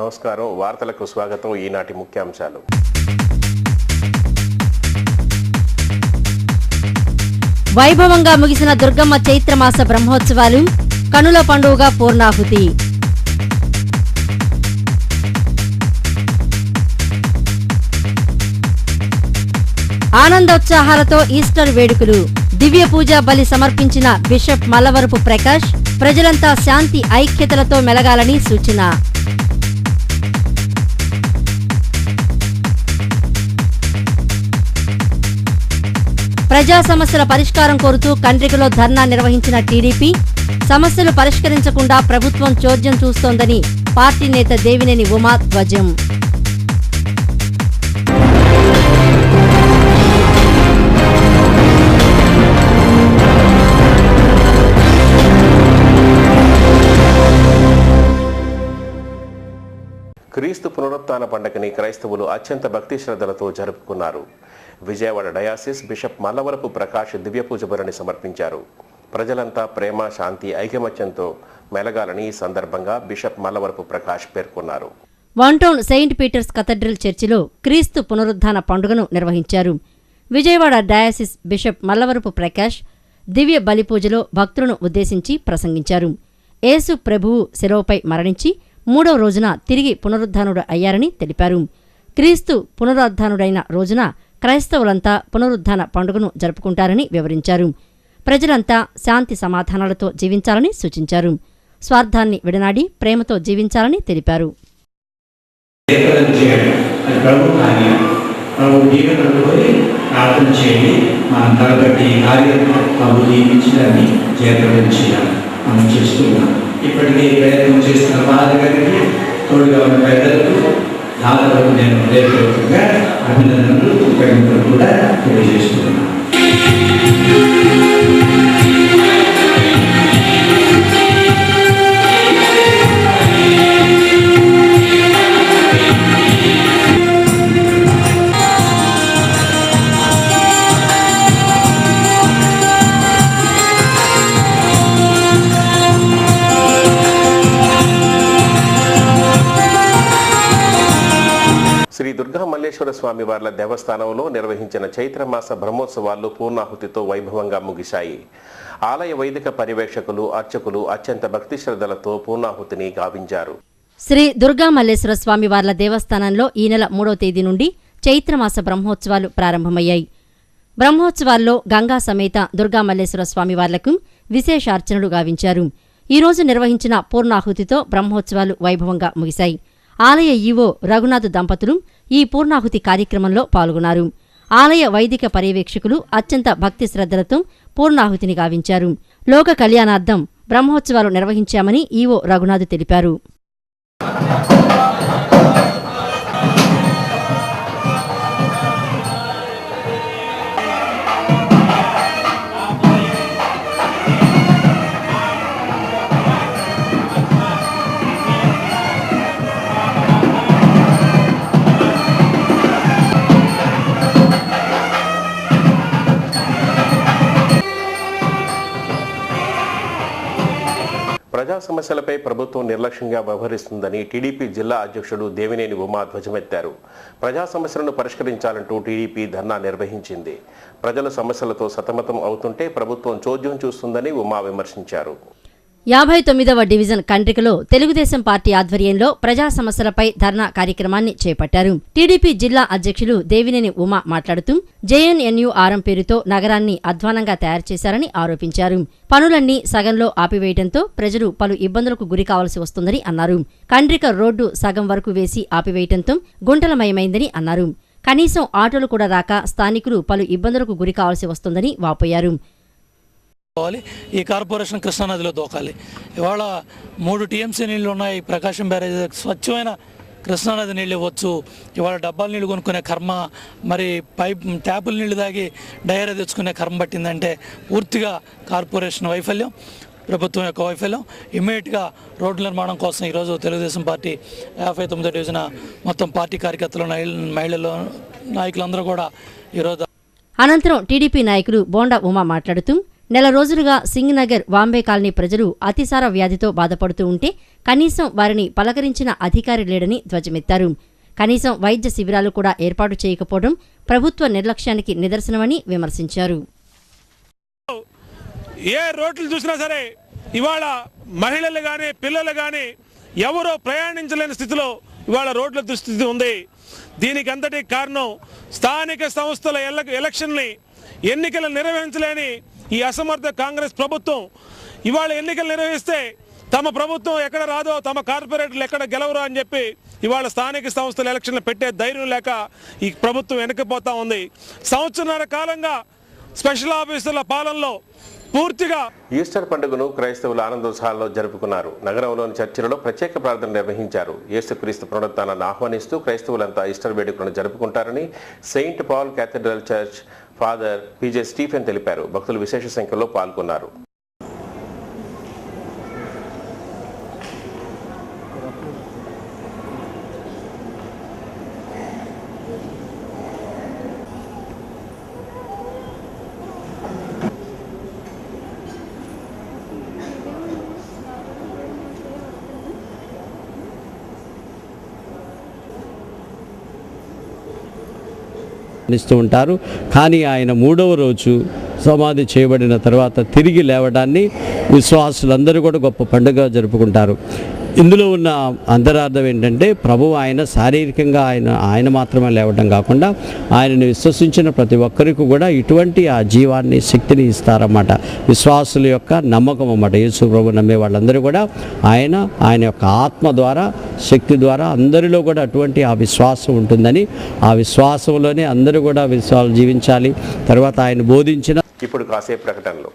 నమస్కారం. వార్తలకు స్వాగతం. ఈనాటి ముఖ్యాంశాలు. వైభవంగా ముగిసిన దుర్గమ్మ చైత్రమాస బ్రహ్మోత్సవాలు, కనుల పండుగగా పూర్ణాహుతి. ఆనందోత్సాహాలతో ఈస్టర్ వేడుకలు, దివ్య పూజ బలి సమర్పించిన బిషప్ మల్లవరపు ప్రకాష్. ప్రజలంతా శాంతి ఐక్యతలతో మెలగాలని సూచన. ప్రజా సమస్యల పరిష్కారం కోరుతూ కండ్రికలో ధర్నా నిర్వహించిన టీడీపీ. సమస్యలు పరిష్కరించకుండా ప్రభుత్వం చోద్యం చూస్తోందని పార్టీ నేత దేవినేని ఉమా ధ్వజం. క్రీస్తు పునరుత్థాన పండుగని క్రైస్తవులు అత్యంత భక్తి శ్రద్ధలతో జరుపుకున్నారు. విజయవాడ డయాసిస్ బిషప్ మల్లవరపు ప్రకాష్ దివ్య పూజ బలిని సమర్పించారు. ప్రజలంతా ప్రేమ, శాంతి, ఐకమత్యంతో మెలగాలని ఈ సందర్భంగా బిషప్ మల్లవరపు ప్రకాష్ పేర్కొన్నారు. వన్ టౌన్ సెయింట్ పీటర్స్ కథడ్రల్ చర్చిలో క్రీస్తు పునరుత్థాన పండుగను నిర్వహించారు. విజయవాడ డయాసిస్ బిషప్ మల్లవరపు ప్రకాష్ దివ్య బలిపూజలో భక్తులను ఉద్దేశించి ప్రసంగించారు. యేసు ప్రభువు శిలువపై మరణించి 3వ రోజున తిరిగి పునరుద్ధానుడు అయ్యారని తెలిపారు. క్రీస్తు పునరుద్ధానుడైన రోజున క్రైస్తవులంతా పునరుద్ధాన పండుగను జరుపుకుంటారని వివరించారు. ప్రజలంతా శాంతి సమాధానాలతో జీవించాలని సూచించారు. స్వార్థాన్ని విడనాడి ప్రేమతో జీవించాలని తెలిపారు. ఇప్పటికీ ప్రయత్నం చేస్తున్న పాదకులకి, తోడుగా ఉన్న పెద్దలకు, దాతలకు నేను హృదయపూర్వకంగా అభినందనలు, కృతజ్ఞతలు కూడా తెలియజేస్తున్నాను. శ్రీ దుర్గా మల్లేశ్వర స్వామి వార్ల దేవస్థానంలో నిర్వహించిన చైత్రమాస బ్రహ్మోత్సవాలు పూర్ణాహుతితో వైభవంగా ముగిశాయి. ఆలయ వైదిక పర్యవేక్షకులు, అర్చకులు అత్యంత భక్తి శ్రద్ధలతో పూర్ణాహుతిని గావించారు. శ్రీ దుర్గా మల్లేశ్వర స్వామి వార్ల దేవస్థానంలో ఈ నెల 3వ తేదీ నుండి చైత్రమాస బ్రహ్మోత్సవాలు ప్రారంభమయ్యాయి. బ్రహ్మోత్సవాల్లో గంగా సమేత దుర్గా మల్లేశ్వర స్వామి వార్లకు విశేషార్చనలు గావించారు. ఈ రోజు నిర్వహించిన పూర్ణాహుతితో బ్రహ్మోత్సవాలు వైభవంగా ముగిశాయి. ఆలయ ఈవో రఘునాథ్ దంపతులు ఈ పూర్ణాహుతి కార్యక్రమంలో పాల్గొన్నారు. ఆలయ వైదిక పర్యవేక్షకులు అత్యంత భక్తి శ్రద్ధలతో పూర్ణాహుతిని గావించారు. లోక కళ్యాణార్థం బ్రహ్మోత్సవాలు నిర్వహించామని ఈవో రఘునాథ్ తెలిపారు. ప్రజా సమస్యలపై ప్రభుత్వం నిర్లక్ష్యంగా వ్యవహరిస్తుందని టీడీపీ జిల్లా అధ్యక్షుడు దేవినేని ఉమా ధ్వజమెత్తారు. ప్రజా సమస్యలను పరిష్కరించాలంటూ టీడీపీ ధర్నా నిర్వహించింది. ప్రజల సమస్యలతో సతమతం అవుతుంటే ప్రభుత్వం చోద్యం చూస్తుందని ఉమా విమర్శించారు. 59వ డివిజన్ కండ్రికలో తెలుగుదేశం పార్టీ ఆధ్వర్యంలో ప్రజా సమస్యలపై ధర్నా కార్యక్రమాన్ని చేపట్టారు. టీడీపీ జిల్లా అధ్యక్షులు దేవినేని ఉమా మాట్లాడుతూ జేఎన్ఎన్యూఆర్ఎం పేరుతో నగరాన్ని అధ్వానంగా తయారు చేశారని ఆరోపించారు. పనులన్నీ సగంలో ఆపివేయడంతో ప్రజలు పలు ఇబ్బందులకు గురి కావాల్సి వస్తుందని అన్నారు. కండ్రిక రోడ్డు సగం వరకు వేసి ఆపివేయడంతో గుంటలమయమైందని అన్నారు. కనీసం ఆటోలు కూడా రాక స్థానికులు పలు ఇబ్బందులకు గురి కావాల్సి వస్తుందని వాపోయారు. ఈ కార్పొరేషన్ కృష్ణానదిలో దూకాలి. ఇవాళ 3 టీఎంసీ నీళ్లు ఉన్నాయి. ప్రకాశం బ్యారేజ్ స్వచ్ఛమైన కృష్ణానది నీళ్ళు ఇవ్వచ్చు. ఇవాళ డబ్బాల నీళ్లు కొనుక్కునే కర్మ, మరి ట్యాపుల నీళ్లు తాగి డైరీ తెచ్చుకునే కర్మ పట్టిందంటే పూర్తిగా కార్పొరేషన్ వైఫల్యం, ప్రభుత్వం యొక్క వైఫల్యం. ఇమ్మీడియట్గా రోడ్ల నిర్మాణం కోసం ఈరోజు తెలుగుదేశం పార్టీ 59వ డివిజన్ మొత్తం పార్టీ కార్యకర్తలు, మహిళలు, నాయకులందరూ కూడా ఈరోజు. అనంతరం టీడీపీ నాయకులు బోండా ఉమా మాట్లాడుతూ నెల రోజులుగా సింగ్ నగర్ వాంబే కాలనీ ప్రజలు అతిసార వ్యాధితో బాధపడుతూ ఉంటే కనీసం వారిని పలకరించిన అధికారి లేడని ధ్వజమెత్తారు. కనీసం వైద్య శిబిరాలు కూడా ఏర్పాటు చేయకపోవడం ప్రభుత్వ నిర్లక్ష్యానికి నిదర్శనమని విమర్శించారు. ఏ రోడ్లు చూసినా సరే ఇవాళ మహిళలు కానీ పిల్లలు కానీ ఎవరో ప్రయాణించలేని స్థితిలో ఇవాళ రోడ్ల దుస్థితి ఉంది. దీనికి అంతటి కారణం స్థానిక సంస్థల ఎలక్షన్ని ఎన్నికలు నిర్వహించలేని ఈ అసమర్థ కాంగ్రెస్ ప్రభుత్వం. ఇవాళ ఎన్నికలు నిర్వహిస్తే తమ ప్రభుత్వం ఎక్కడ రాదో, తమ కార్పొరేటర్లు ఎక్కడ గెలవరో అని చెప్పి ఇవాళ స్థానిక సంస్థల ఎలక్షన్లు పెట్టే ధైర్యం లేక ఈ ప్రభుత్వం వెనక్కిపోతా ఉంది. సంవత్సరాల కాలంగా స్పెషల్ ఆఫీసర్ల పాలనలో పూర్తిగా ఈస్టర్ పండుగను క్రైస్తవులు ఆనందోత్సాహాల్లో జరుపుకున్నారు. నగరంలోని చర్చిలలో ప్రత్యేక ప్రార్థన నిర్వహించారు. యేసుక్రీస్తు పునరుత్థానాన్ని ఆహ్వానిస్తూ క్రైస్తవులంతా ఈస్టర్ వేడుకలను జరుపుకుంటారని Saint Paul cathedral church father PJ Stephen తెలిపారు. భక్తులు విశేష సంఖ్యలో పాల్గొన్నారు. ఇస్తూ ఉంటారు. కానీ ఆయన 3వ రోజు సమాధి చేయబడిన తర్వాత తిరిగి లేవడాన్ని విశ్వాసులందరూ కూడా గొప్ప పండుగ జరుపుకుంటారు. ఇందులో ఉన్న అంతరార్థం ఏంటంటే ప్రభువు ఆయన శారీరకంగా ఆయన మాత్రమే లేవడం కాకుండా ఆయనను విశ్వసించిన ప్రతి ఒక్కరికి కూడా ఇటువంటి ఆ జీవాన్ని శక్తిని ఇస్తారన్నమాట. విశ్వాసుల యొక్క నమ్మకం అన్నమాట. యేసు ప్రభు నమ్మే వాళ్ళందరూ కూడా ఆయన యొక్క ఆత్మ ద్వారా శక్తి ద్వారా అందరిలో కూడా అటువంటి ఆ విశ్వాసం ఉంటుందని, ఆ విశ్వాసంలోనే అందరూ కూడా విశ్వాసం జీవించాలి. తర్వాత ఆయన బోధించిన ఇప్పుడు కాసేపు ప్రకటనలు.